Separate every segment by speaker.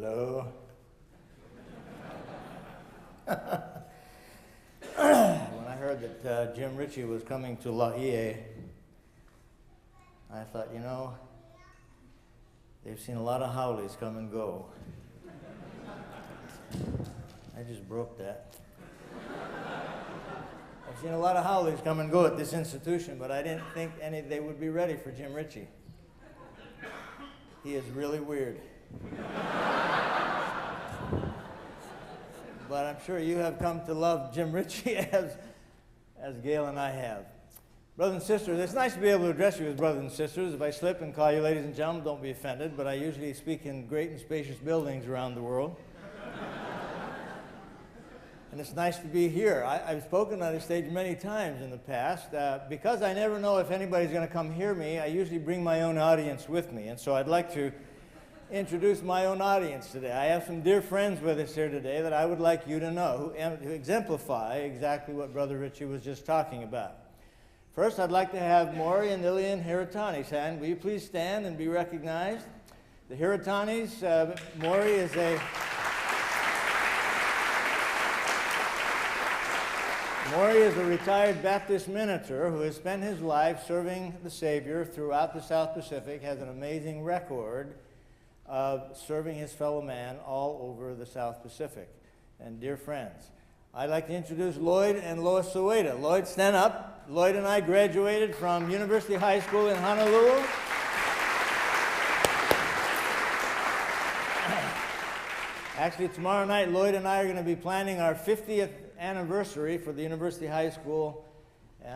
Speaker 1: Hello. When I heard that Jim Ritchie was coming to Laie, I thought, you know, they've seen a lot of haoles come and go. I just broke that. I've seen a lot of haoles come and go at this institution, but I didn't think they would be ready for Jim Ritchie. He is really weird. But I'm sure you have come to love Jim Ritchie as Gail and I have. Brothers and sisters, it's nice to be able to address you as brothers and sisters. If I slip and call you ladies and gentlemen, don't be offended, but I usually speak in great and spacious buildings around the world. And it's nice to be here. I've spoken on this stage many times in the past. Because I never know if anybody's going to come hear me, I usually bring my own audience with me. And so I'd like to introduce my own audience today. I have some dear friends with us here today that I would like you to know, who exemplify exactly what Brother Ritchie was just talking about. First, I'd like to have Maury and Lillian Hirotani's hand. Will you please stand and be recognized? The Hirotanis, Maury is a retired Baptist minister who has spent his life serving the Savior throughout the South Pacific, has an amazing record of serving his fellow man all over the South Pacific. And dear friends, I'd like to introduce Lloyd and Lois Soweto. Lloyd, stand up. Lloyd and I graduated from University High School in Honolulu. Actually, tomorrow night, Lloyd and I are going to be planning our 50th anniversary for the University High School.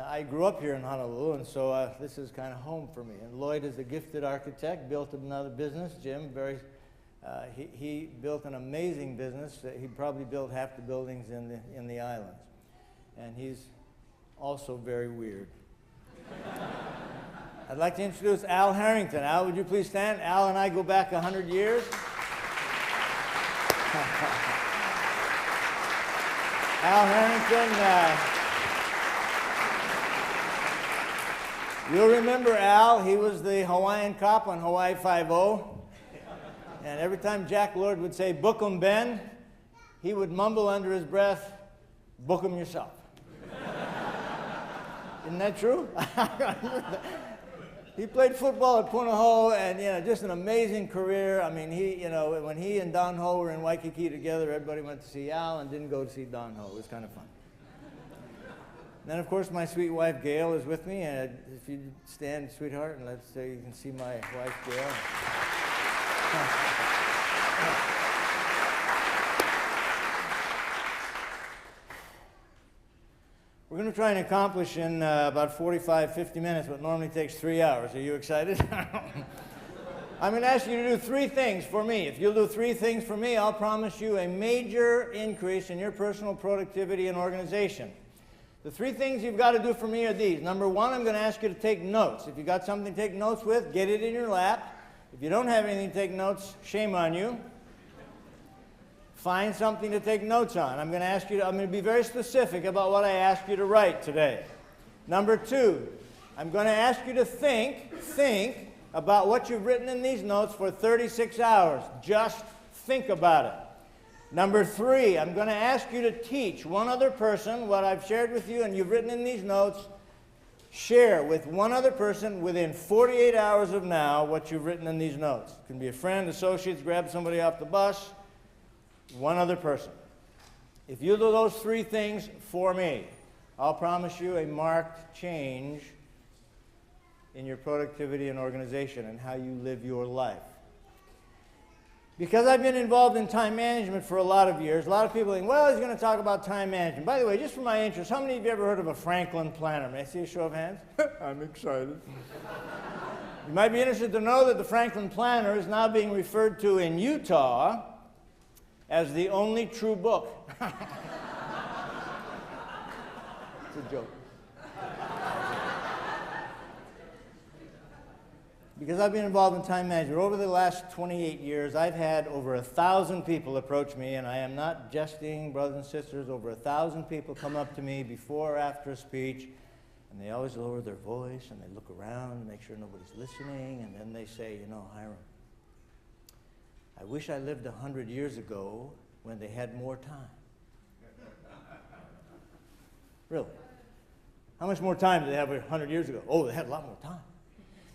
Speaker 1: I grew up here in Honolulu, and so this is kind of home for me. And Lloyd is a gifted architect, built another business. Jim, he built an amazing business. He probably built half the buildings in the islands. And he's also very weird. I'd like to introduce Al Harrington. Al, would you please stand? Al and I go back 100 years. Al Harrington, you'll remember Al. He was the Hawaiian cop on Hawaii 5-0. And every time Jack Lord would say, "Book 'em, Ben," he would mumble under his breath, "Book 'em yourself." Isn't that true? He played football at Punahou, and just an amazing career. I mean, when he and Don Ho were in Waikiki together, everybody went to see Al and didn't go to see Don Ho. It was kind of fun. And then, of course, my sweet wife Gail is with me, and if you stand, sweetheart, and let's say you can see my wife Gail. We're going to try and accomplish in about 45, 50 minutes what normally takes 3 hours. Are you excited? I'm going to ask you to do 3 things for me. If you'll do 3 things for me, I'll promise you a major increase in your personal productivity and organization. The 3 things you've got to do for me are these. Number 1, I'm going to ask you to take notes. If you've got something to take notes with, get it in your lap. If you don't have anything to take notes, shame on you. Find something to take notes on. I'm going to be very specific about what I ask you to write today. Number 2, I'm going to ask you to think about what you've written in these notes for 36 hours. Just think about it. Number 3, I'm going to ask you to teach one other person what I've shared with you and you've written in these notes. Share with one other person within 48 hours of now what you've written in these notes. It can be a friend, associates, grab somebody off the bus. One other person. If you do those 3 things for me, I'll promise you a marked change in your productivity and organization and how you live your life. Because I've been involved in time management for a lot of years, a lot of people think, well, he's going to talk about time management. By the way, just for my interest, how many of you ever heard of a Franklin planner? May I see a show of hands? I'm excited. You might be interested to know that the Franklin planner is now being referred to in Utah as the only true book. It's a joke. Because I've been involved in time management, over the last 28 years, I've had over 1,000 people approach me, and I am not jesting, brothers and sisters, over 1,000 people come up to me before or after a speech, and they always lower their voice, and they look around to make sure nobody's listening, and then they say, Hyrum, I wish I lived 100 years ago when they had more time. Really? How much more time did they have 100 years ago? Oh, they had a lot more time.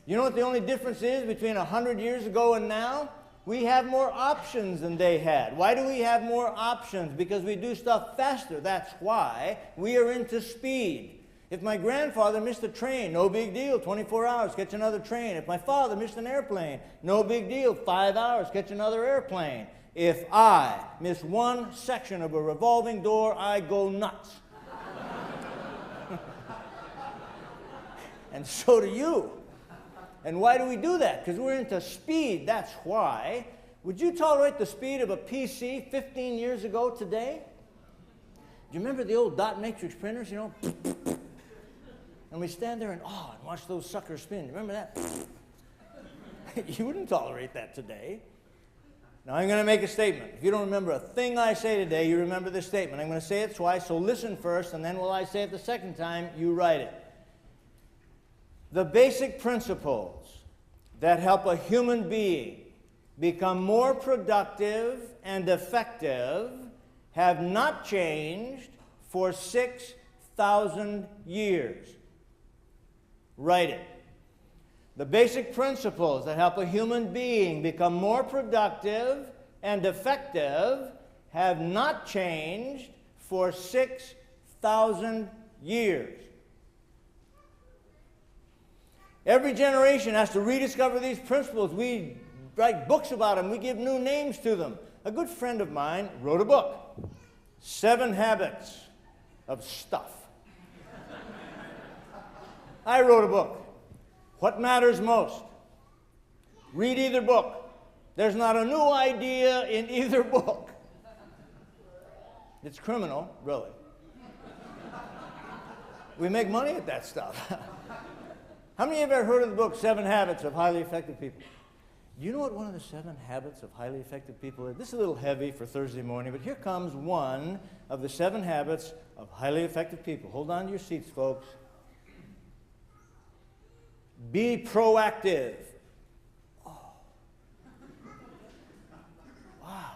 Speaker 1: You know what the only difference is between 100 years ago and now? We have more options than they had. Why do we have more options? Because we do stuff faster. That's why we are into speed. If my grandfather missed a train, no big deal, 24 hours, catch another train. If my father missed an airplane, no big deal, 5 hours, catch another airplane. If I miss one section of a revolving door, I go nuts. And so do you. And why do we do that? Because we're into speed, that's why. Would you tolerate the speed of a PC 15 years ago today? Do you remember the old dot matrix printers, you know? And we stand there in awe and watch those suckers spin. Remember that? You wouldn't tolerate that today. Now I'm going to make a statement. If you don't remember a thing I say today, you remember this statement. I'm going to say it twice, so listen first, and then while I say it the second time, you write it. The basic principles that help a human being become more productive and effective have not changed for 6,000 years. Write it. The basic principles that help a human being become more productive and effective have not changed for 6,000 years. Every generation has to rediscover these principles. We write books about them. We give new names to them. A good friend of mine wrote a book, 7 Habits of Stuff. I wrote a book, What Matters Most. Read either book. There's not a new idea in either book. It's criminal, really. We make money at that stuff. How many of you have ever heard of the book, 7 Habits of Highly Effective People? Do you know what one of the 7 habits of highly effective people is? This is a little heavy for Thursday morning, but here comes one of the 7 habits of highly effective people. Hold on to your seats, folks. Be proactive. Oh. Wow.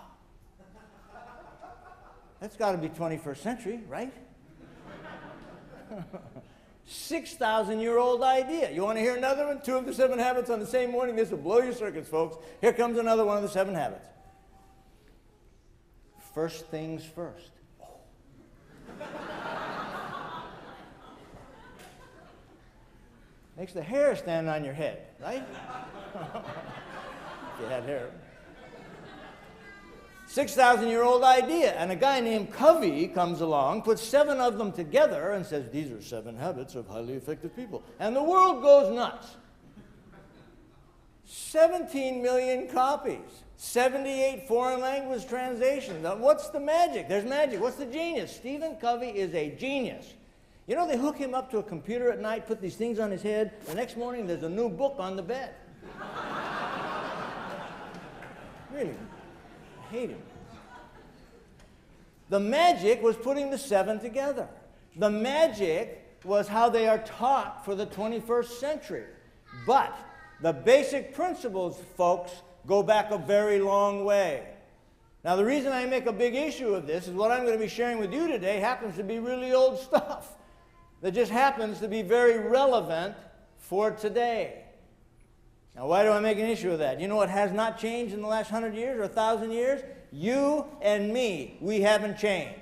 Speaker 1: That's got to be 21st century, right? 6,000-year-old idea. You want to hear another one? 2 of the 7 habits on the same morning. This will blow your circuits, folks. Here comes another one of the 7 habits. First things first. Oh. Makes the hair stand on your head, right? If you had hair. 6,000-year-old idea. And a guy named Covey comes along, puts 7 of them together, and says, these are 7 habits of highly effective people. And the world goes nuts. 17 million copies. 78 foreign language translations. Now, what's the magic? There's magic. What's the genius? Stephen Covey is a genius. You know, they hook him up to a computer at night, put these things on his head. The next morning, there's a new book on the bed. Really. Hate him. The magic was putting the 7 together. The magic was how they are taught for the 21st century. But the basic principles, folks, go back a very long way. Now, the reason I make a big issue of this is what I'm going to be sharing with you today happens to be really old stuff that just happens to be very relevant for today. Now, why do I make an issue of that? You know what has not changed in the last 100 years or 1,000 years? You and me, we haven't changed.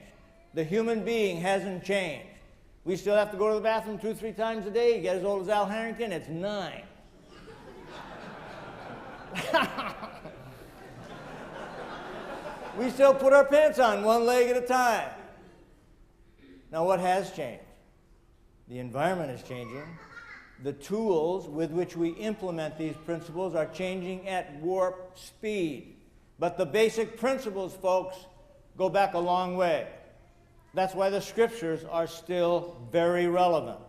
Speaker 1: The human being hasn't changed. We still have to go to the bathroom 2-3 times a day. You get as old as Al Harrington, it's 9. We still put our pants on one leg at a time. Now, what has changed? The environment is changing. The tools with which we implement these principles are changing at warp speed. But the basic principles, folks, go back a long way. That's why the scriptures are still very relevant.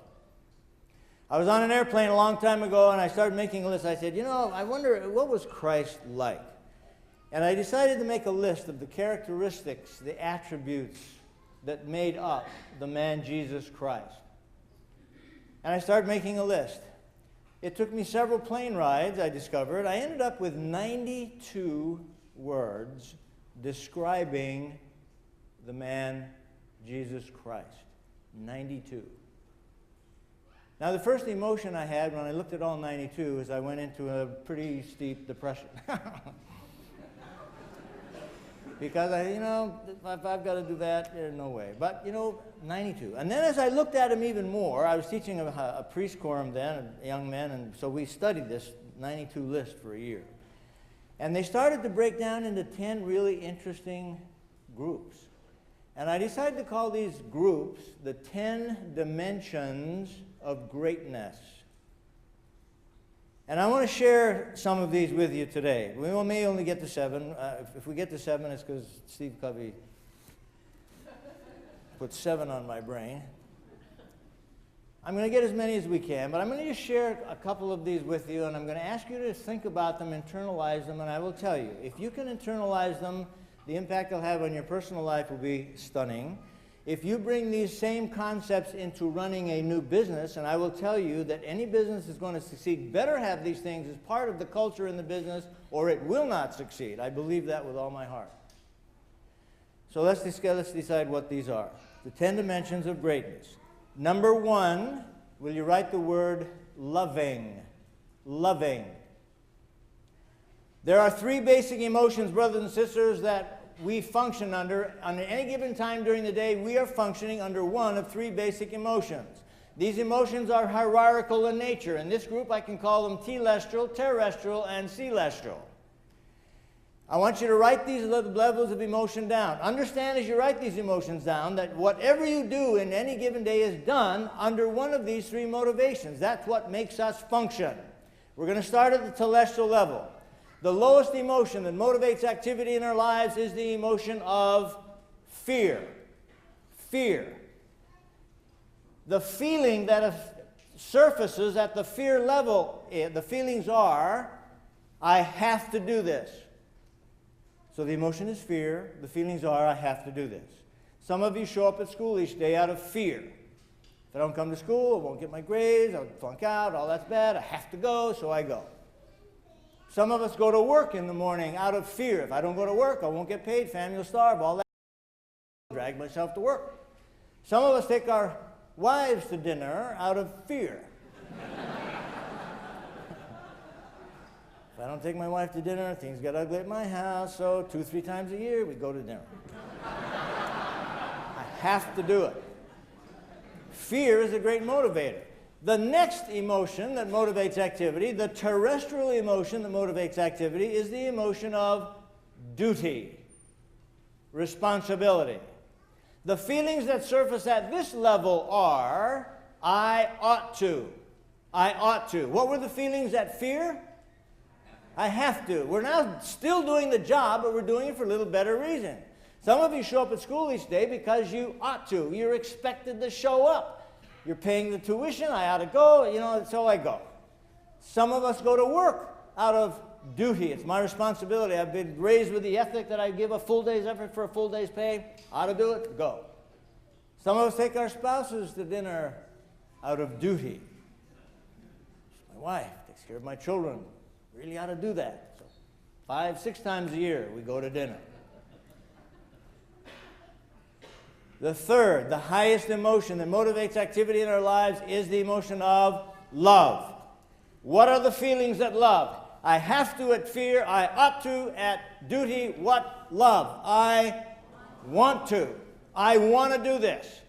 Speaker 1: I was on an airplane a long time ago, and I started making a list. I said, you know, I wonder, what was Christ like? And I decided to make a list of the characteristics, the attributes that made up the man Jesus Christ. And I started making a list. It took me several plane rides, I discovered. I ended up with 92 words describing the man Jesus Christ. 92. Now, the first emotion I had when I looked at all 92 is I went into a pretty steep depression. Because if I've got to do that, there's no way. But, 92. And then as I looked at him even more, I was teaching a priest quorum then, young men, and so we studied this 92 list for a year. And they started to break down into 10 really interesting groups. And I decided to call these groups the 10 dimensions of greatness. And I want to share some of these with you today. We may only get to 7. If we get to 7, it's because Steve Covey put 7 on my brain. I'm going to get as many as we can, but I'm going to just share a couple of these with you, and I'm going to ask you to think about them, internalize them, and I will tell you, if you can internalize them, the impact they'll have on your personal life will be stunning. If you bring these same concepts into running a new business, and I will tell you that any business is going to succeed, better have these things as part of the culture in the business, or it will not succeed. I believe that with all my heart. So let's decide what these are. The 10 dimensions of greatness. Number 1, will you write the word loving? Loving. There are 3 basic emotions, brothers and sisters, that we function under. On any given time during the day, we are functioning under one of 3 basic emotions. These emotions are hierarchical in nature. In this group, I can call them telestial, terrestrial, and celestial. I want you to write these levels of emotion down. Understand as you write these emotions down that whatever you do in any given day is done under one of these 3 motivations. That's what makes us function. We're going to start at the telestial level. The lowest emotion that motivates activity in our lives is the emotion of fear. Fear. The feeling that surfaces at the fear level, the feelings are, I have to do this. So the emotion is fear. The feelings are, I have to do this. Some of you show up at school each day out of fear. If I don't come to school, I won't get my grades, I'll flunk out, all that's bad, I have to go, so I go. Some of us go to work in the morning out of fear. If I don't go to work, I won't get paid, family will starve, all that. Drag myself to work. Some of us take our wives to dinner out of fear. If I don't take my wife to dinner, things get ugly at my house, so 2-3 times a year we go to dinner. I have to do it. Fear is a great motivator. The next emotion that motivates activity, the terrestrial emotion that motivates activity, is the emotion of duty, responsibility. The feelings that surface at this level are, I ought to. I ought to. What were the feelings at fear? I have to. We're now still doing the job, but we're doing it for a little better reason. Some of you show up at school each day because you ought to. You're expected to show up. You're paying the tuition, I ought to go, so I go. Some of us go to work out of duty. It's my responsibility. I've been raised with the ethic that I give a full day's effort for a full day's pay. Ought to do it, go. Some of us take our spouses to dinner out of duty. My wife takes care of my children. Really ought to do that. So 5-6 times a year we go to dinner. The third, the highest emotion that motivates activity in our lives is the emotion of love. What are the feelings at love? I have to at fear, I ought to at duty. What? Love. I want to. I want to do this.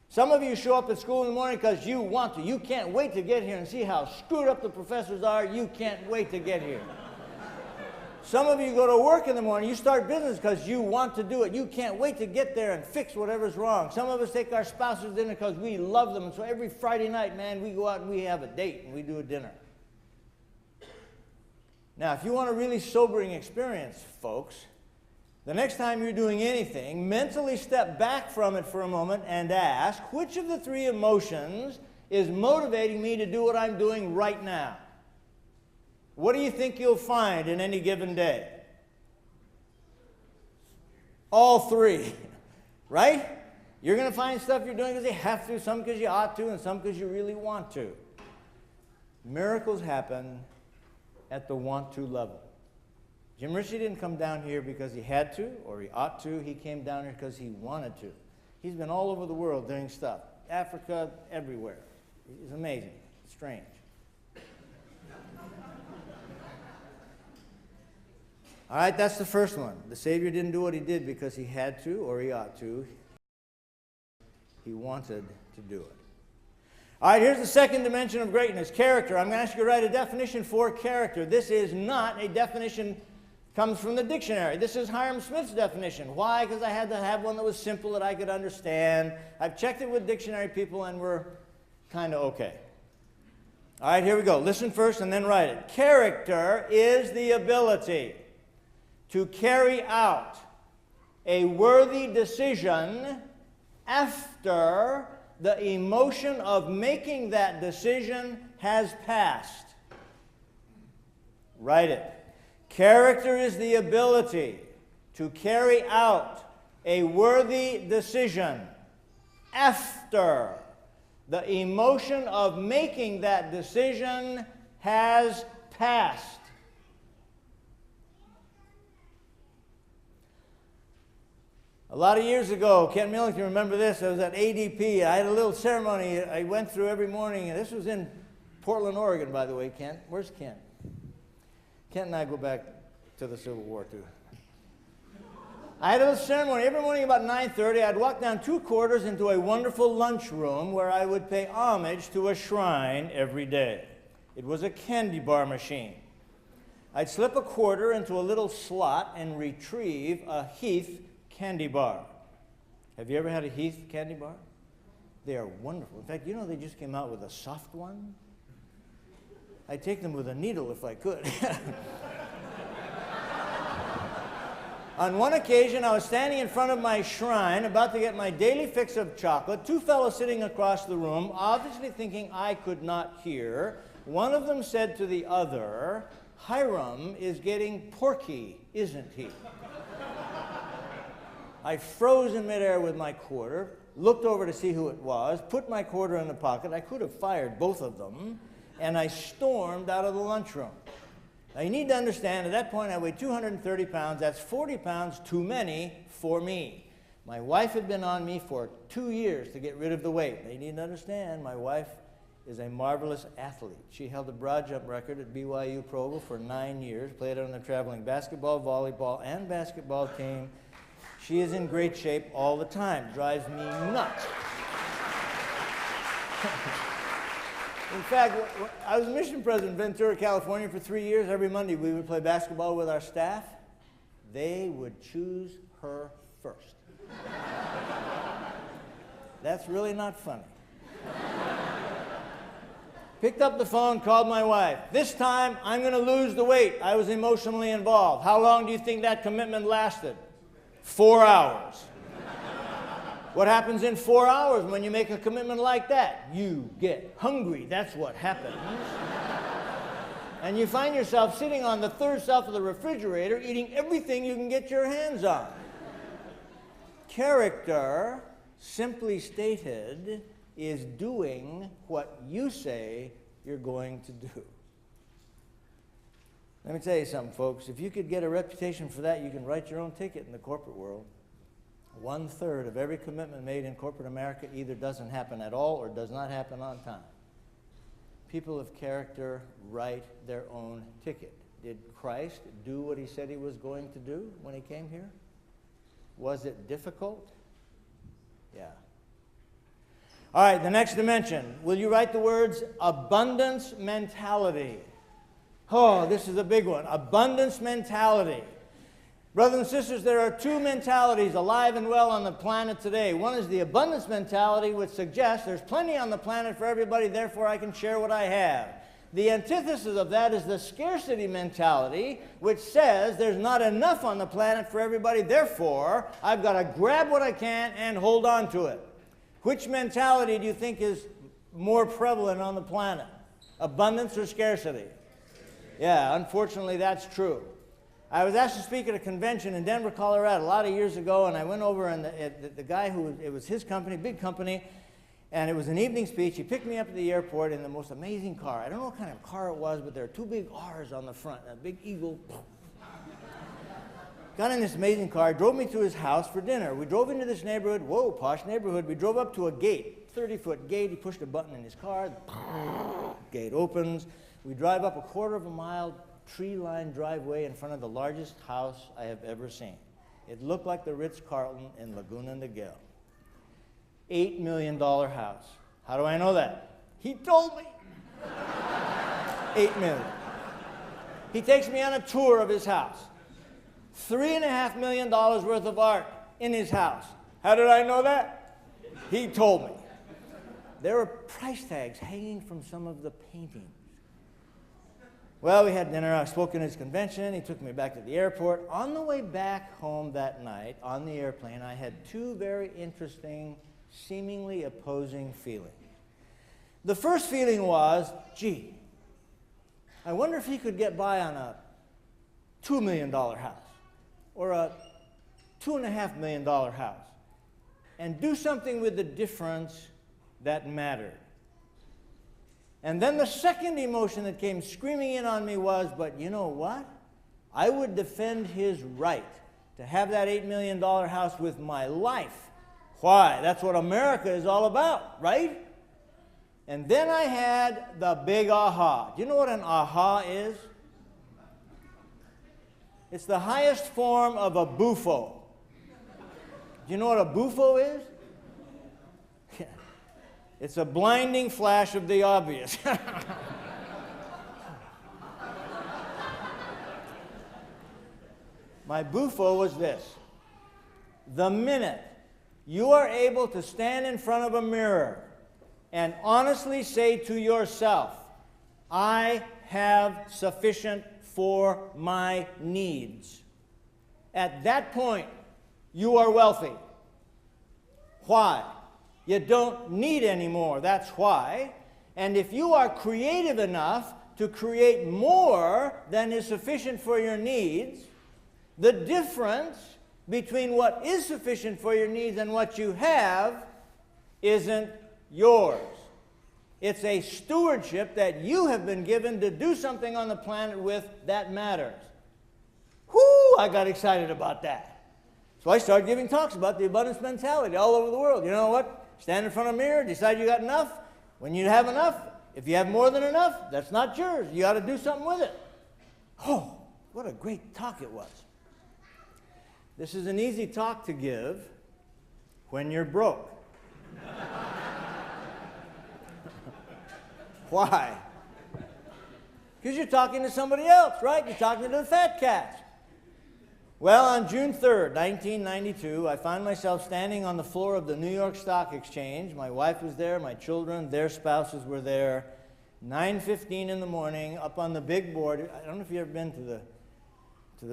Speaker 1: Some of you show up at school in the morning because you want to. You can't wait to get here and see how screwed up the professors are. You can't wait to get here. Some of you go to work in the morning, you start business because you want to do it. You can't wait to get there and fix whatever's wrong. Some of us take our spouses to dinner because we love them. And so every Friday night, man, we go out and we have a date and we do a dinner. Now, if you want a really sobering experience, folks, the next time you're doing anything, mentally step back from it for a moment and ask, which of the 3 emotions is motivating me to do what I'm doing right now? What do you think you'll find in any given day? All 3, right? You're going to find stuff you're doing because you have to, some because you ought to, and some because you really want to. Miracles happen at the want to level. Jim Ritchie didn't come down here because he had to or he ought to. He came down here because he wanted to. He's been all over the world doing stuff. Africa, everywhere. He's amazing. Strange. All right, that's the first one. The Savior didn't do what he did because he had to or he ought to. He wanted to do it. All right, here's the second dimension of greatness, character. I'm going to ask you to write a definition for character. This is not a definition comes from the dictionary. This is Hyrum Smith's definition. Why? Because I had to have one that was simple that I could understand. I've checked it with dictionary people and we're kind of okay. All right, here we go. Listen first and then write it. Character is the ability to carry out a worthy decision after the emotion of making that decision has passed. Write it. Character is the ability to carry out a worthy decision after the emotion of making that decision has passed. A lot of years ago, Kent Millington, remember this, I was at ADP. I had a little ceremony I went through every morning, and this was in Portland, Oregon, by the way, Kent. Where's Kent? Kent and I go back to the Civil War, too. I had a little ceremony. Every morning about 9:30, I'd walk down 2 quarters into a wonderful lunchroom where I would pay homage to a shrine every day. It was a candy bar machine. I'd slip a quarter into a little slot and retrieve a Heath candy bar. Have you ever had a Heath candy bar? They are wonderful. In fact, you know they just came out with a soft one? I'd take them with a needle if I could. On one occasion, I was standing in front of my shrine, about to get my daily fix of chocolate. 2 fellows sitting across the room, obviously thinking I could not hear. One of them said to the other, "Hyrum is getting porky, isn't he?" I froze in midair with my quarter, looked over to see who it was, put my quarter in the pocket. I could have fired both of them, and I stormed out of the lunchroom. Now, you need to understand, at that point, I weighed 230 pounds. That's 40 pounds too many for me. My wife had been on me for 2 years to get rid of the weight. Now, you need to understand, my wife is a marvelous athlete. She held the broad jump record at BYU Provo for 9 years, played on the traveling basketball, volleyball, and basketball team. She is in great shape all the time. Drives me nuts. In fact, I was mission president in Ventura, California for 3 years. Every Monday we would play basketball with our staff. They would choose her first. That's really not funny. Picked up the phone, called my wife. This time, I'm going to lose the weight. I was emotionally involved. How long do you think that commitment lasted? 4 hours. What happens in 4 hours when you make a commitment like that? You get hungry. That's what happens. And you find yourself sitting on the third shelf of the refrigerator eating everything you can get your hands on. Character, simply stated, is doing what you say you're going to do. Let me tell you something, folks. If you could get a reputation for that, you can write your own ticket in the corporate world. 1/3 of every commitment made in corporate America either doesn't happen at all or does not happen on time. People of character write their own ticket. Did Christ do what he said he was going to do when he came here? Was it difficult? Yeah. All right, the next dimension. Will you write the words abundance mentality? Oh, this is a big one. Abundance mentality. Brothers and sisters, there are 2 mentalities alive and well on the planet today. One is the abundance mentality, which suggests there's plenty on the planet for everybody, therefore I can share what I have. The antithesis of that is the scarcity mentality, which says there's not enough on the planet for everybody, therefore I've got to grab what I can and hold on to it. Which mentality do you think is more prevalent on the planet? Abundance or scarcity? Yeah, unfortunately that's true. I was asked to speak at a convention in Denver, Colorado a lot of years ago, and I went over and the guy it was his company, big company, and it was an evening speech. He picked me up at the airport in the most amazing car. I don't know what kind of car it was, but there are 2 big R's on the front, a big eagle. got in this amazing car, drove me to his house for dinner. We drove into this neighborhood, whoa, posh neighborhood. We drove up to a gate, 30-foot gate. He pushed a button in his car, the gate opens. We drive up a quarter of a mile, tree-lined driveway in front of the largest house I have ever seen. It looked like the Ritz-Carlton in Laguna Niguel. $8 million house. How do I know that? He told me. $8 million. He takes me on a tour of his house. $3.5 million worth of art in his house. How did I know that? He told me. There were price tags hanging from some of the paintings. Well, we had dinner. I spoke in his convention. He took me back to the airport. On the way back home that night, on the airplane, I had two very interesting, seemingly opposing feelings. The first feeling was, gee, I wonder if he could get by on a $2 million house or a $2.5 million house and do something with the difference that mattered. And then the second emotion that came screaming in on me was, but you know what? I would defend his right to have that $8 million house with my life. Why? That's what America is all about, right? And then I had the big aha. Do you know what an aha is? It's the highest form of a buffo. Do you know what a buffo is? It's a blinding flash of the obvious. My buffo was this. The minute you are able to stand in front of a mirror and honestly say to yourself, I have sufficient for my needs, at that point, you are wealthy. Why? You don't need any more, that's why. And if you are creative enough to create more than is sufficient for your needs, the difference between what is sufficient for your needs and what you have isn't yours. It's a stewardship that you have been given to do something on the planet with that matters. Whoo, I got excited about that. So I started giving talks about the abundance mentality all over the world. You know what? Stand in front of a mirror, decide you got enough. When you have enough, if you have more than enough, that's not yours. You got to do something with it. Oh, what a great talk it was. This is an easy talk to give when you're broke. Why? Because you're talking to somebody else, right? You're talking to the fat cats. Well, on June 3rd, 1992, I found myself standing on the floor of the New York Stock Exchange. My wife was there, my children, their spouses were there. 9:15 in the morning, up on the big board. I don't know if you've ever been to the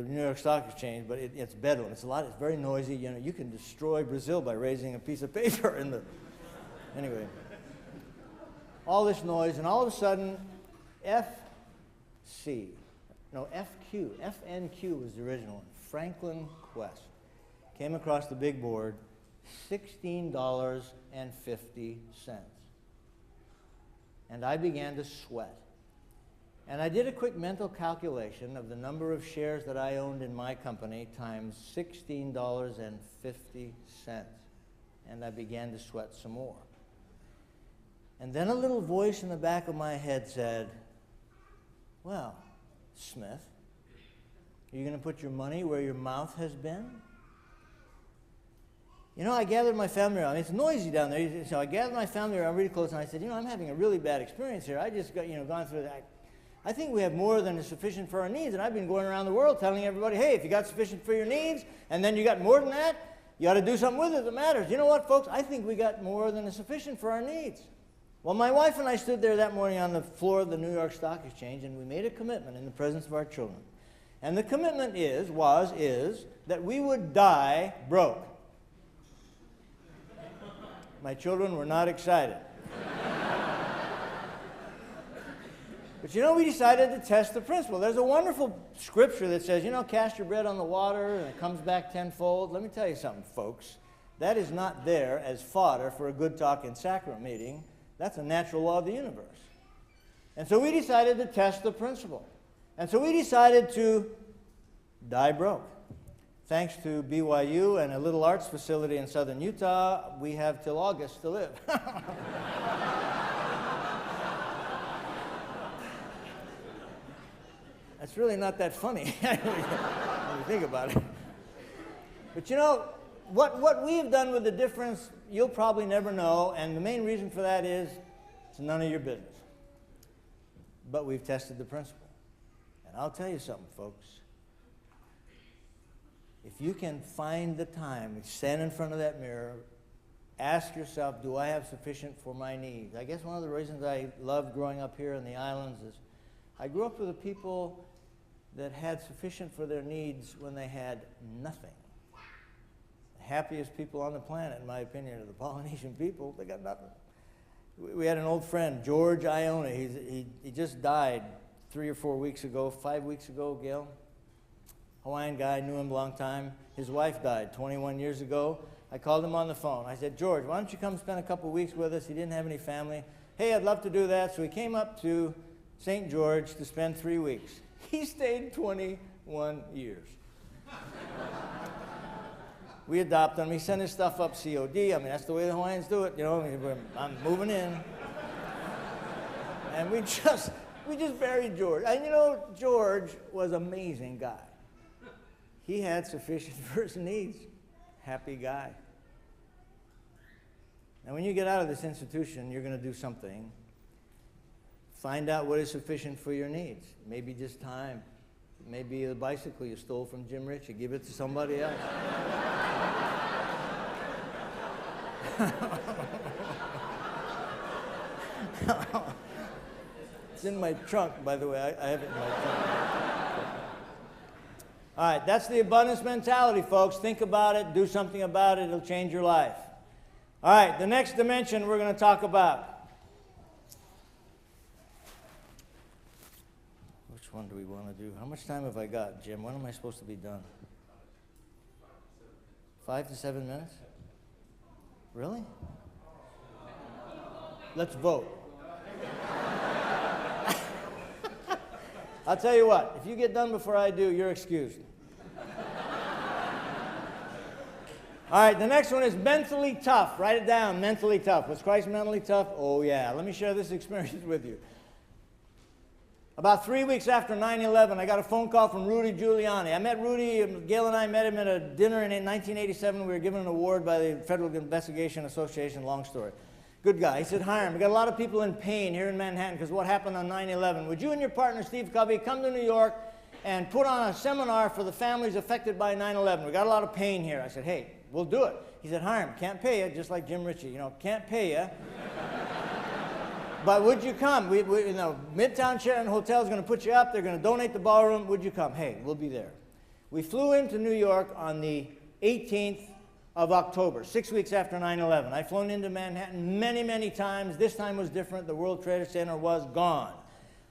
Speaker 1: New York Stock Exchange, but it's bedlam. It's very noisy. You know, you can destroy Brazil by raising a piece of paper in the... Anyway. All this noise, and all of a sudden, FNQ was the original one. Franklin Quest came across the big board, $16.50. And I began to sweat. And I did a quick mental calculation of the number of shares that I owned in my company times $16.50. And I began to sweat some more. And then a little voice in the back of my head said, well, Smith, are you going to put your money where your mouth has been? You know, I gathered my family around. It's noisy down there. So I gathered my family around really close, and I said, you know, I'm having a really bad experience here. I just got, gone through that. I think we have more than is sufficient for our needs, and I've been going around the world telling everybody, hey, if you got sufficient for your needs, and then you got more than that, you ought to do something with it that matters. You know what, folks? I think we got more than is sufficient for our needs. Well, my wife and I stood there that morning on the floor of the New York Stock Exchange, and we made a commitment in the presence of our children. And the commitment is that we would die broke. My children were not excited. But we decided to test the principle. There's a wonderful scripture that says, cast your bread on the water and it comes back tenfold. Let me tell you something, folks. That is not there as fodder for a good talk in sacrament meeting. That's a natural law of the universe. And so we decided to test the principle. And so we decided to die broke. thanks to BYU and a little arts facility in southern Utah, we have till August to live. That's really not that funny when you think about it. But you know, what we've done with the difference, you'll probably never know, and the main reason for that is it's none of your business. But we've tested the principle. And I'll tell you something, folks. If you can find the time, stand in front of that mirror, ask yourself, do I have sufficient for my needs? I guess one of the reasons I loved growing up here in the islands is I grew up with the people that had sufficient for their needs when they had nothing. The happiest people on the planet, in my opinion, are the Polynesian people. They got nothing. We had an old friend, George Iona. He just died 3 or 4 weeks ago, 5 weeks ago, Gail. Hawaiian guy, knew him a long time. His wife died 21 years ago. I called him on the phone. I said, George, why don't you come spend a couple weeks with us? He didn't have any family. Hey, I'd love to do that. So he came up to St. George to spend 3 weeks. He stayed 21 years. We adopted him. He sent his stuff up COD. I mean, that's the way the Hawaiians do it. You know, I'm moving in. And we just buried George. And you know, George was an amazing guy. He had sufficient for his needs. Happy guy. Now, when you get out of this institution, you're going to do something. Find out what is sufficient for your needs. Maybe just time. Maybe the bicycle you stole from Jim Ritchie. Give it to somebody else. It's in my trunk, by the way. I have it in my trunk. All right, that's the abundance mentality, folks. Think about it. Do something about it. It'll change your life. All right, the next dimension we're going to talk about. Which one do we want to do? How much time have I got, Jim? When am I supposed to be done? 5 to 7 minutes? Really? Let's vote. I'll tell you what, if you get done before I do, you're excused. All right, the next one is mentally tough. Write it down, mentally tough. Was Christ mentally tough? Oh, yeah. Let me share this experience with you. About 3 weeks after 9/11, I got a phone call from Rudy Giuliani. I met Rudy, Gail and I met him at a dinner in 1987. We were given an award by the Federal Investigation Association, long story. Good guy. He said, Hyrum, we got a lot of people in pain here in Manhattan because what happened on 9/11. Would you and your partner, Steve Covey, come to New York and put on a seminar for the families affected by 9/11? We got a lot of pain here. I said, hey, we'll do it. He said, Hyrum, can't pay you, just like Jim Ritchie. You know, can't pay you. But would you come? You know, Midtown Sheraton Hotel is going to put you up. They're going to donate the ballroom. Would you come? Hey, we'll be there. We flew into New York on the 18th of October, 6 weeks after 9/11. I've flown into Manhattan many, many times. This time was different. The World Trade Center was gone.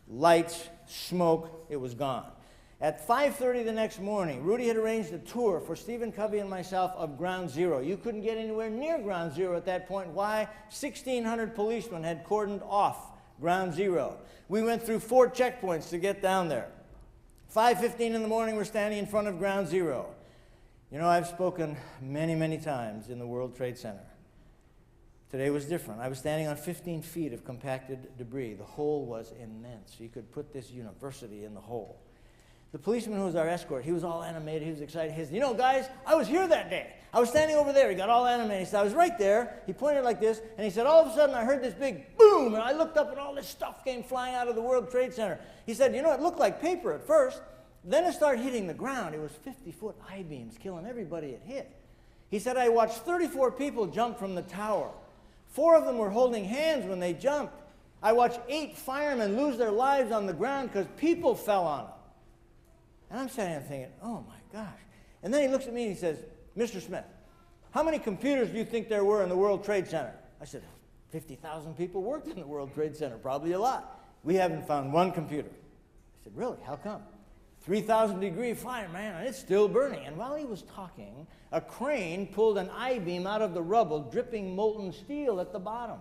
Speaker 1: Lights, smoke, it was gone. At 5:30 the next morning, Rudy had arranged a tour for Stephen Covey and myself of Ground Zero. You couldn't get anywhere near Ground Zero at that point. Why? 1,600 policemen had cordoned off Ground Zero. We went through 4 checkpoints to get down there. 5:15 in the morning, we're standing in front of Ground Zero. You know, I've spoken many, many times in the World Trade Center. Today was different. I was standing on 15 feet of compacted debris. The hole was immense. You could put this university in the hole. The policeman who was our escort, he was all animated, he was excited. He said, you know, guys, I was here that day. I was standing over there. He got all animated. He said, I was right there. He pointed like this, and he said, all of a sudden I heard this big boom, and I looked up and all this stuff came flying out of the World Trade Center. He said, you know, it looked like paper at first. Then it started hitting the ground. It was 50-foot I-beams killing everybody it hit. He said, I watched 34 people jump from the tower. 4 of them were holding hands when they jumped. I watched 8 firemen lose their lives on the ground because people fell on them. And I'm sitting there thinking, oh my gosh. And then he looks at me and he says, Mr. Smith, how many computers do you think there were in the World Trade Center? I said, 50,000 people worked in the World Trade Center, probably a lot. We haven't found one computer. I said, really? How come? 3,000-degree fire, man, and it's still burning. And while he was talking, a crane pulled an I-beam out of the rubble, dripping molten steel at the bottom.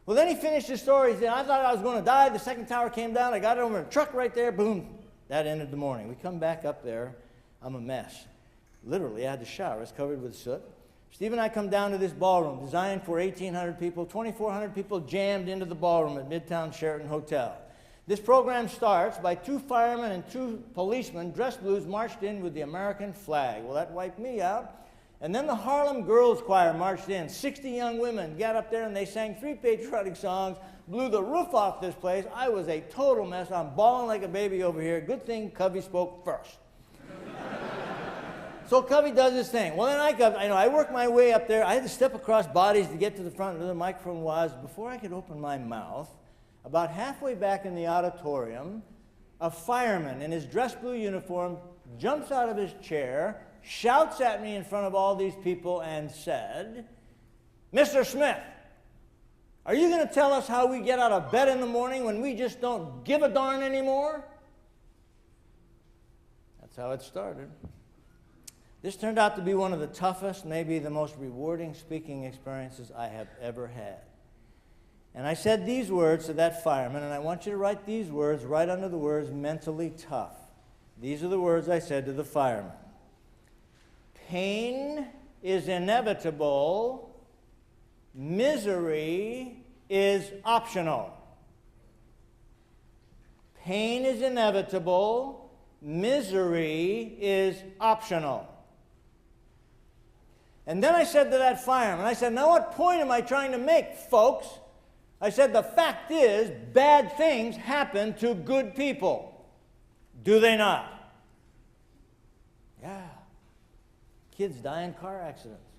Speaker 1: Well, then he finished his story. He said, I thought I was going to die. The second tower came down. I got it over in a truck right there. Boom. That ended the morning. We come back up there. I'm a mess. Literally, I had to shower. It's covered with soot. Steve and I come down to this ballroom, designed for 1,800 people, 2,400 people jammed into the ballroom at Midtown Sheraton Hotel. This program starts by 2 firemen and 2 policemen, dressed blues, marched in with the American flag. Well, that wiped me out. And then the Harlem Girls Choir marched in. 60 young women got up there and they sang 3 patriotic songs, blew the roof off this place. I was a total mess. I'm bawling like a baby over here. Good thing Covey spoke first. So Covey does his thing. Well, then I worked my way up there. I had to step across bodies to get to the front where the microphone was. Before I could open my mouth, about halfway back in the auditorium, a fireman in his dress blue uniform jumps out of his chair, shouts at me in front of all these people and said, "Mr. Smith, are you going to tell us how we get out of bed in the morning when we just don't give a darn anymore?" That's how it started. This turned out to be one of the toughest, maybe the most rewarding speaking experiences I have ever had. And I said these words to that fireman, and I want you to write these words right under the words mentally tough. These are the words I said to the fireman. Pain is inevitable. Misery is optional. Pain is inevitable. Misery is optional. And then I said to that fireman, I said, now what point am I trying to make, folks? I said, the fact is, bad things happen to good people. Do they not? Yeah. Kids die in car accidents.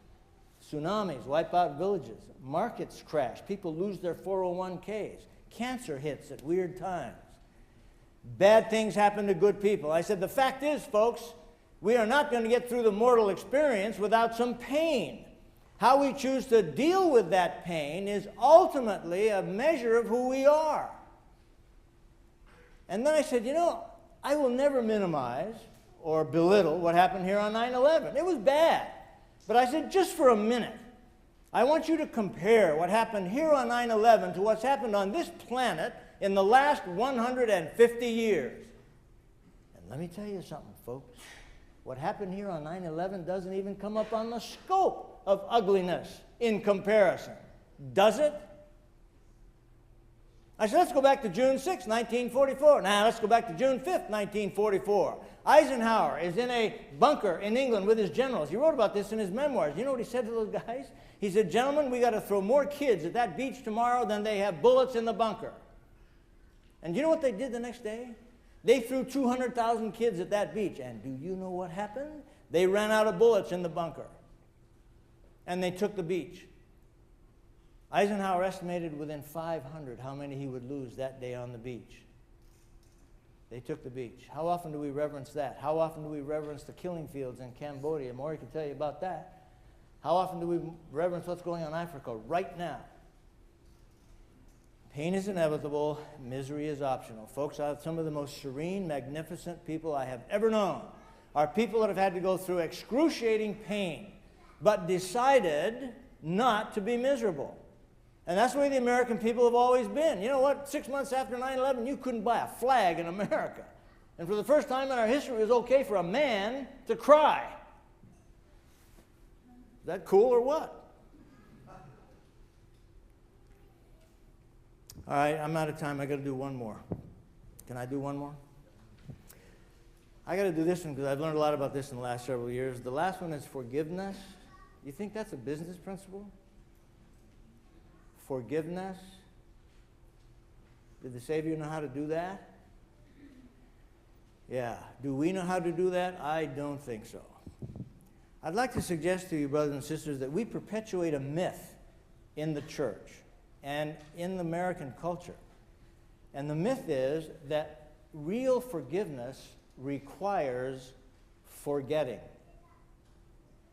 Speaker 1: Tsunamis wipe out villages. Markets crash. People lose their 401ks. Cancer hits at weird times. Bad things happen to good people. I said, the fact is, folks, we are not going to get through the mortal experience without some pain. How we choose to deal with that pain is ultimately a measure of who we are. And then I said, I will never minimize or belittle what happened here on 9/11. It was bad. But I said, just for a minute, I want you to compare what happened here on 9/11 to what's happened on this planet in the last 150 years. And let me tell you something, folks. What happened here on 9/11 doesn't even come up on the scope of ugliness in comparison. Does it? I said, let's go back to June 6, 1944. Now, let's go back to June 5th, 1944. Eisenhower is in a bunker in England with his generals. He wrote about this in his memoirs. You know what he said to those guys? He said, gentlemen, we got to throw more kids at that beach tomorrow than they have bullets in the bunker. And you know what they did the next day? They threw 200,000 kids at that beach. And do you know what happened? They ran out of bullets in the bunker. And they took the beach. Eisenhower estimated within 500 how many he would lose that day on the beach. They took the beach. How often do we reverence that? How often do we reverence the killing fields in Cambodia? Maury can tell you about that. How often do we reverence what's going on in Africa right now? Pain is inevitable. Misery is optional. Folks, some of the most serene, magnificent people I have ever known are people that have had to go through excruciating pain, but decided not to be miserable. And that's the way the American people have always been. You know what? 6 months after 9/11, you couldn't buy a flag in America. And for the first time in our history, it was okay for a man to cry. Is that cool or what? All right, I'm out of time. I got to do one more. Can I do one more? I got to do this one because I've learned a lot about this in the last several years. The last one is forgiveness. You think that's a business principle? Forgiveness. Did the Savior know how to do that? Yeah. Do we know how to do that? I don't think so. I'd like to suggest to you, brothers and sisters, that we perpetuate a myth in the church and in the American culture. And the myth is that real forgiveness requires forgetting.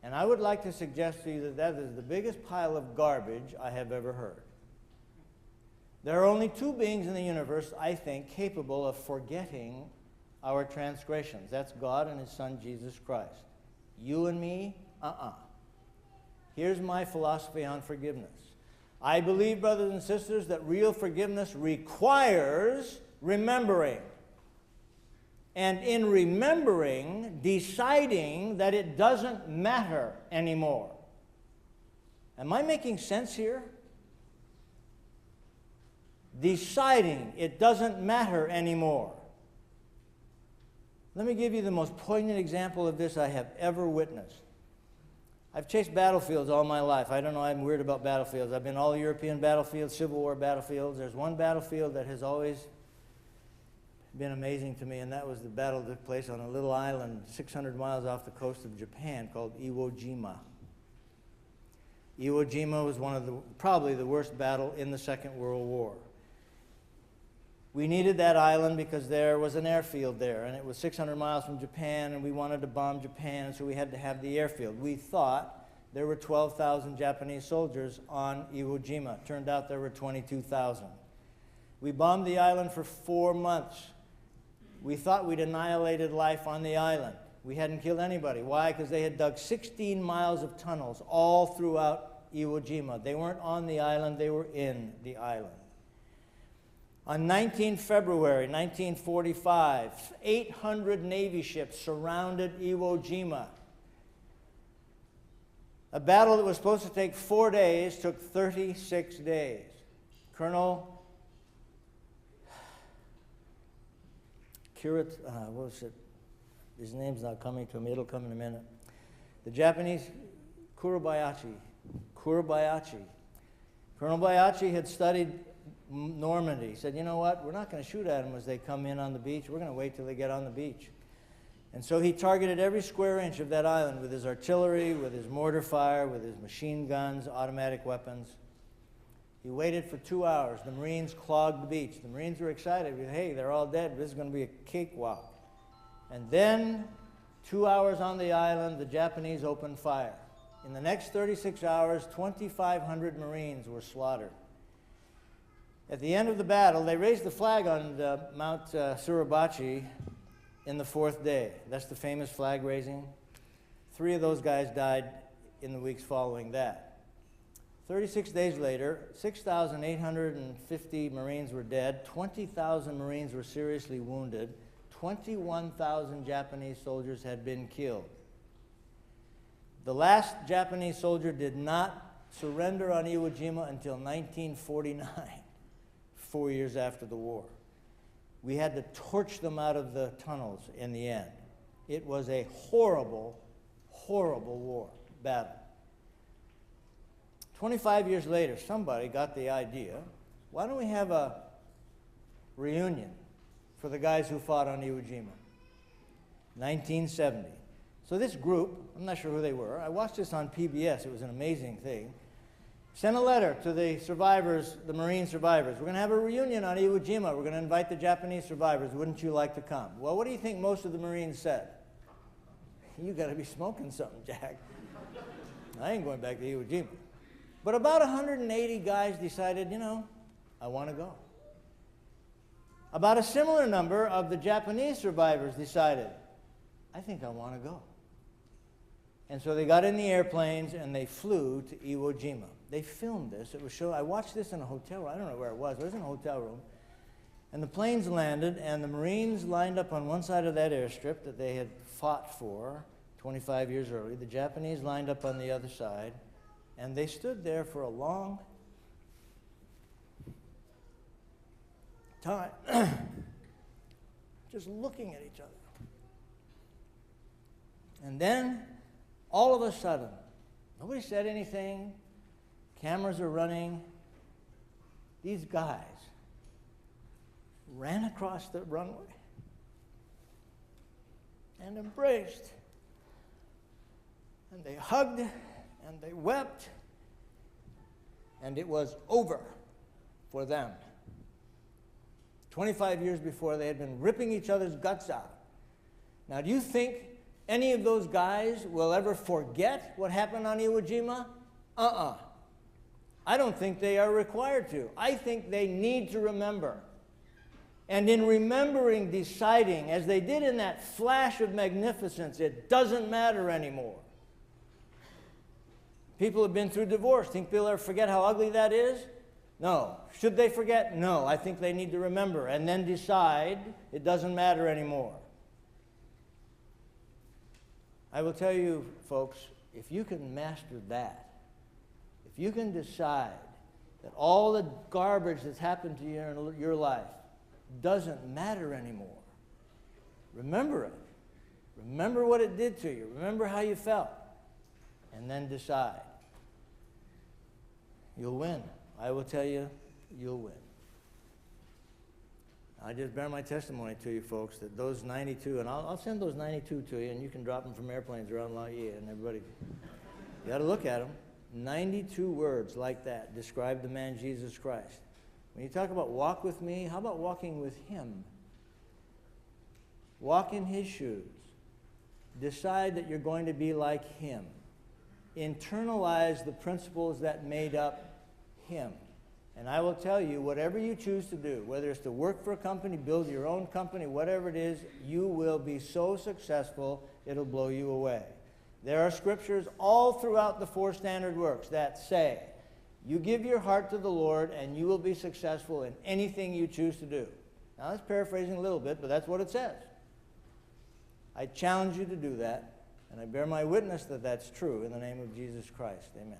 Speaker 1: And I would like to suggest to you that that is the biggest pile of garbage I have ever heard. There are only two beings in the universe, I think, capable of forgetting our transgressions. That's God and His Son, Jesus Christ. You and me, Here's my philosophy on forgiveness. I believe, brothers and sisters, that real forgiveness requires remembering. and in remembering, deciding that it doesn't matter anymore. Am I making sense here? Deciding it doesn't matter anymore. Let me give you the most poignant example of this I have ever witnessed. I've chased battlefields all my life. I don't know, I'm weird about battlefields. I've been all European battlefields, Civil War battlefields. There's one battlefield that has always been amazing to me, and that was the battle that took place on a little island 600 miles off the coast of Japan called Iwo Jima. Iwo Jima was probably the worst battle in the Second World War. We needed that island because there was an airfield there, and it was 600 miles from Japan, and we wanted to bomb Japan, so we had to have the airfield. We thought there were 12,000 Japanese soldiers on Iwo Jima. Turned out there were 22,000. We bombed the island for 4 months. We thought we'd annihilated life on the island. We hadn't killed anybody. Why? Because they had dug 16 miles of tunnels all throughout Iwo Jima. They weren't on the island, they were in the island. On 19 February 1945, 800 Navy ships surrounded Iwo Jima. A battle that was supposed to take 4 days took 36 days. Colonel Kurat, what was it? His name's not coming to me. It'll come in a minute. The Japanese, Kurobayashi. Colonel Bayachi had studied Normandy. He said, you know what, we're not going to shoot at them as they come in on the beach. We're going to wait till they get on the beach. And so he targeted every square inch of that island with his artillery, with his mortar fire, with his machine guns, automatic weapons. He waited for 2 hours. The Marines clogged the beach. The Marines were excited. Hey, they're all dead. This is going to be a cakewalk. And then, 2 hours on the island, the Japanese opened fire. In the next 36 hours, 2,500 Marines were slaughtered. At the end of the battle, they raised the flag on Mount Suribachi in the 4th day. That's the famous flag raising. 3 of those guys died in the weeks following that. 36 days later, 6,850 Marines were dead, 20,000 Marines were seriously wounded, 21,000 Japanese soldiers had been killed. The last Japanese soldier did not surrender on Iwo Jima until 1949. 4 years after the war. We had to torch them out of the tunnels in the end. It was a horrible, horrible war, battle. 25 years later, somebody got the idea, why don't we have a reunion for the guys who fought on Iwo Jima? 1970. So this group, I'm not sure who they were, I watched this on PBS, it was an amazing thing, sent a letter to the survivors, the Marine survivors. We're going to have a reunion on Iwo Jima. We're going to invite the Japanese survivors. Wouldn't you like to come? Well, what do you think most of the Marines said? You got to be smoking something, Jack. I ain't going back to Iwo Jima. But about 180 guys decided, you know, I want to go. About a similar number of the Japanese survivors decided, I think I want to go. And so they got in the airplanes and they flew to Iwo Jima. They filmed this. It was shown. I watched this in a hotel room. I don't know where it was. It was in a hotel room. And the planes landed, and the Marines lined up on one side of that airstrip that they had fought for 25 years earlier. The Japanese lined up on the other side, and they stood there for a long time, just looking at each other. And then, all of a sudden, nobody said anything. Cameras are running. These guys ran across the runway and embraced. And they hugged and they wept. And it was over for them. 25 years before, they had been ripping each other's guts out. Now, do you think any of those guys will ever forget what happened on Iwo Jima? I don't think they are required to. I think they need to remember. And in remembering, deciding, as they did in that flash of magnificence, it doesn't matter anymore. People have been through divorce. Think they'll ever forget how ugly that is? No. Should they forget? No. I think they need to remember and then decide it doesn't matter anymore. I will tell you, folks, if you can master that, if you can decide that all the garbage that's happened to you in your life doesn't matter anymore, remember it. Remember what it did to you. Remember how you felt. And then decide. You'll win. I will tell you, you'll win. I just bear my testimony to you, folks, that those 92, and I'll send those 92 to you, and you can drop them from airplanes around La Ie, and everybody, you got to look at them. 92 words like that describe the man Jesus Christ. When you talk about walk with me, how about walking with him? Walk in his shoes. Decide that you're going to be like him. Internalize the principles that made up him. And I will tell you, whatever you choose to do, whether it's to work for a company, build your own company, whatever it is, you will be so successful, it'll blow you away. There are scriptures all throughout the 4 standard works that say, you give your heart to the Lord and you will be successful in anything you choose to do. Now that's paraphrasing a little bit, but that's what it says. I challenge you to do that, and I bear my witness that that's true in the name of Jesus Christ. Amen.